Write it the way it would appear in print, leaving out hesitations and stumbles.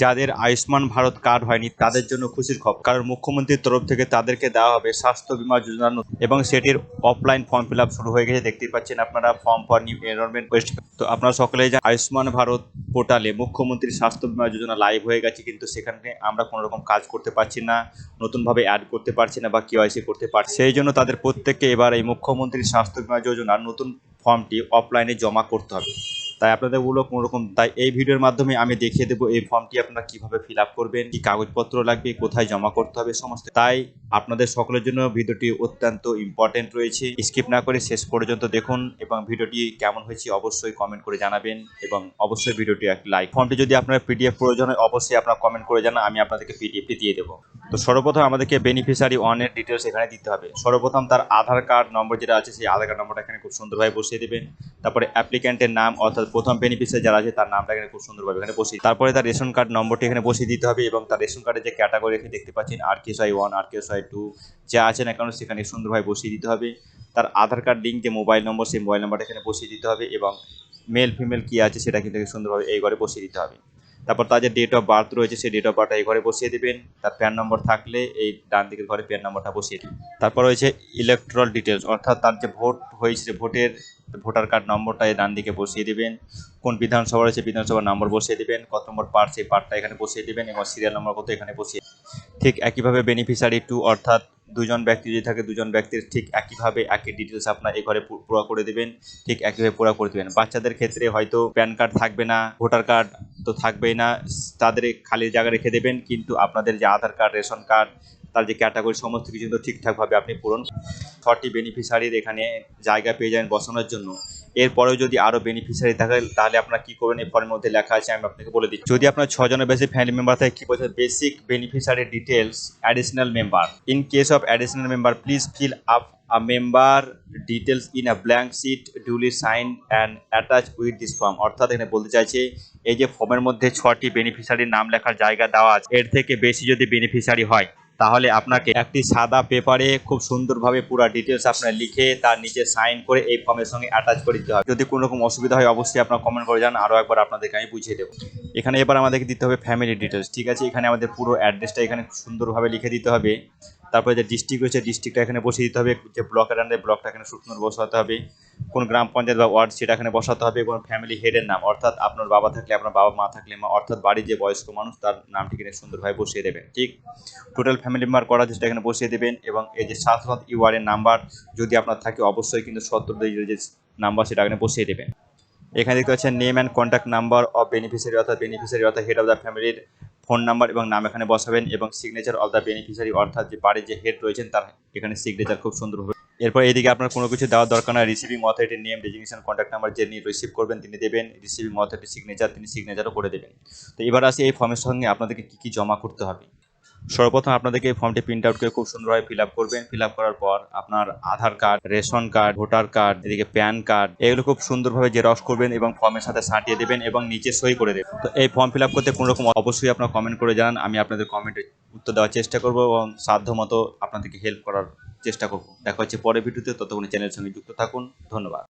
যাদের আয়ুষ্মান ভারত কার্ড হয়নি তাদের জন্য খুশির খবর, কারণ মুখ্যমন্ত্রীর তরফ থেকে তাদেরকে দেওয়া হবে স্বাস্থ্য বীমা যোজনা এবং সেটির অফলাইন ফর্ম ফিল আপ শুরু হয়ে গেছে। দেখতেই পাচ্ছেন আপনারা form for new enrolment West. তো আপনারা সকলেই জানেন আয়ুষ্মান ভারত পোর্টালে মুখ্যমন্ত্রীর স্বাস্থ্য বীমা যোজনা লাইভ হয়ে গেছে, কিন্তু সেখানে আমরা কোনো রকম কাজ করতে পারছি না, নতুনভাবে অ্যাড করতে পারছি না বা কেওয়াইসি করতে পারছি। সেই জন্য তাদের প্রত্যেককে এবার এই মুখ্যমন্ত্রীর স্বাস্থ্য বীমা যোজনার নতুন ফর্মটি অফলাইনে জমা করতে হবে। তাই আপনাদের বললো কোনোরকম, তাই এই ভিডিওর মাধ্যমে আমি দেখিয়ে দেবো এই ফর্মটি আপনারা কিভাবে ফিল আপ করবেন, কি কাগজপত্র লাগবে, কোথায় জমা করতে হবে সমস্ত। তাই আপনাদের সকলের জন্য ভিডিওটি অত্যন্ত ইম্পর্টেন্ট রয়েছে। স্কিপ না করে শেষ পর্যন্ত দেখুন এবং ভিডিওটি কেমন হয়েছে অবশ্যই কমেন্ট করে জানাবেন এবং অবশ্যই ভিডিওটি একটি লাইক। ফর্মটি যদি আপনার পিডিএফ প্রয়োজন হয় অবশ্যই আপনারা কমেন্ট করে জানান, আমি আপনাদেরকে পিডিএফটি দিয়ে দেবো। তো সর্বপ্রথম আমাদেরকে বেনিফিশিয়ারি ওয়ানের ডিটেলস এখানে দিতে হবে। সর্বপ্রথম তার আধার কার্ড নম্বর যেটা আছে সেই আধার কার্ড নম্বরটা এখানে খুব সুন্দরভাবে বসিয়ে দেবেন। তারপরে অ্যাপ্লিক্যান্টের নাম অর্থাৎ প্রথম বেনিফিশিয়ারি যারা আছে তার নামটা এখানে খুব সুন্দরভাবে এখানে বসিয়ে, তারপরে তার রেশন কার্ড নম্বরটি এখানে বসিয়ে দিতে হবে এবং তার রেশন কার্ডের যে ক্যাটাগরি এখানে দেখতে পাচ্ছেন RKSY 1 RKSY 2 যা আছে না কেন সেখানে সুন্দরভাবে বসিয়ে দিতে হবে। তার আধার কার্ড লিঙ্ক যে মোবাইল নম্বর সেই মোবাইল নম্বরটা এখানে বসিয়ে দিতে হবে এবং মেল ফিমেল কি আছে সেটা কিন্তু সুন্দরভাবে এই ঘরে বসিয়ে দিতে হবে। তারপর তার যে ডেট অফ বার্থ রয়েছে সেই ডেট অফ বার্থটা এই ঘরে বসিয়ে দেবেন। তার প্যান নম্বর থাকলে এই ডান দিকের ঘরে প্যান নম্বরটা বসিয়ে দেবেন। তারপর রয়েছে ইলেকট্রাল ডিটেলস অর্থাৎ তার যে ভোট হয়েছে ভোটের ভোটার কার্ড নম্বরটা এই ডান দিকে বসিয়ে দেবেন। কোন বিধানসভা রয়েছে বিধানসভার নম্বর বসিয়ে দেবেন, কত নম্বর পার্ট সেই পার্টটা এখানে বসিয়ে দেবেন এবং সিরিয়াল নম্বর কত এখানে বসিয়ে। ঠিক একইভাবে বেনিফিশিয়ারি টু অর্থাৎ দুজন ব্যক্তি যদি থাকে দুজন ব্যক্তির ঠিক একইভাবে একই ডিটেলস আপনার এই ঘরে পুরো করে দেবেন, ঠিক একইভাবে পুরো করে দেবেন। বাচ্চাদের ক্ষেত্রে হয়তো প্যান কার্ড থাকবে না, ভোটার কার্ড তো থাকবেই না, তাদের খালি জায়গা রেখে দেবেন, কিন্তু আপনাদের যে আধার কার্ড রেশন কার্ড তার যে ক্যাটাগরি সমস্ত কিছু কিন্তু ঠিকঠাকভাবে আপনি পূরণ। 6টি বেনিফিশিয়ারির এখানে জায়গা পেয়ে যাবেন বসানোর জন্য। এরপরেও যদি আরও বেনিফিশিয়ারি থাকে তাহলে আপনারা কী করবেন, এই ফর্মের মধ্যে লেখা আছে আমি আপনাকে বলে দিচ্ছি। যদি আপনার 6 জনের বেশি ফ্যামিলি মেম্বার থাকে কী বলছে, basic beneficiary details additional member. In case of additional member please fill up a member details in a blank sheet duly signed and attach with this form. অর্থাৎ এখানে বলতে চাইছে এই যে ফর্মের মধ্যে 6টি বেনিফিশিয়ারির নাম লেখার জায়গা দেওয়া আছে, এর থেকে বেশি যদি বেনিফিশিয়ারি হয় তাহলে আপনাকে একটি সাদা পেপারে খুব সুন্দরভাবে পুরো ডিটেলস আপনার লিখে তার নিচে সাইন করে এই ফর্মের সঙ্গে অ্যাটাচ করে দিতে হবে। যদি কোনো রকম অসুবিধা হয় অবশ্যই আপনারা কমেন্ট করে যান, আরও একবার আপনাদেরকে আমি বুঝিয়ে দেবো। এখানে এবার আমাদেরকে দিতে হবে ফ্যামিলি ডিটেলস, ঠিক আছে। এখানে আমাদের পুরো অ্যাড্রেসটা এখানে সুন্দরভাবে লিখে দিতে হবে। তারপরে যে ডিস্ট্রিক্ট রয়েছে ডিস্ট্রিক্টটা এখানে বসিয়ে দিতে হবে, যে ব্লকের আন্ডারে ব্লকটা এখানে সুন্দর বসাতে হবে, কোন গ্রাম পঞ্চায়েত বা ওয়ার্ড সেটা এখানে বসাতে হবে এবং ফ্যামিলি হেডের নাম অর্থাৎ আপনার বাবা থাকলে আপনার বাবা, মা থাকলে মা, অর্থাৎ বাড়ির যে বয়স্ক মানুষ তার নামটি এখানে সুন্দরভাবে বসিয়ে দেবেন। ঠিক টোটাল ফ্যামিলি মেম্বার করা আছে সেটা এখানে বসিয়ে দেবেন এবং এই যে 7 ইউআরএন নাম্বার যদি আপনার থাকে অবশ্যই কিন্তু 70 যে নাম্বার সেটা এখানে বসিয়ে দেবেন। এখানে দেখতে পাচ্ছেন name and contact number of beneficiary অর্থাৎ হেড অফ দ্য ফ্যামিলির ফোন নাম্বার এবং নাম এখানে বসাবেন এবং সিগনেচার অফ দ্য বেনিফিশিয়ারি অর্থাৎ যে বাড়ির যে হেড রয়েছেন তার এখানে সিগনেচার খুব সুন্দর হবে। এরপর এদিকে আপনার কোনো কিছু দেওয়ার দরকার না, রিসিভিং অথরিটির নেম ডেজিগনেশন কন্ট্যাক্ট নাম্বার যিনি রিসিভ করবেন তিনি দেবেন, রিসিভিং অথরিটির সিগনেচার তিনি সিগনেচারও করে দেবেন। তো এবার আসি এই ফর্মের সঙ্গে আপনাদেরকে কী কী জমা করতে হবে। সর্বপ্রথম আপনাদেরকে এই ফর্মটি প্রিন্ট আউট করে খুব সুন্দরভাবে ফিল আপ করবেন। ফিল আপ করার পর আপনার Aadhaar card, ration card, voter card, এদিকে প্যান কার্ড এগুলো খুব সুন্দরভাবে জেরক্স করবেন এবং ফর্মের সাথে সাঁটিয়ে দেবেন এবং নিচে সই করে দেবেন। তো এই ফর্ম ফিল আপ করতে কোনো রকম অবশ্যই আপনারা কমেন্ট করে জানান, আমি আপনাদের কমেন্টে উত্তর দেওয়ার চেষ্টা করব এবং সাধ্যমতো আপনাদেরকে হেল্প করার চেষ্টা করব। দেখা হচ্ছে পরের ভিডিওতে, ততক্ষণ চ্যানেলের সঙ্গে যুক্ত থাকুন। ধন্যবাদ।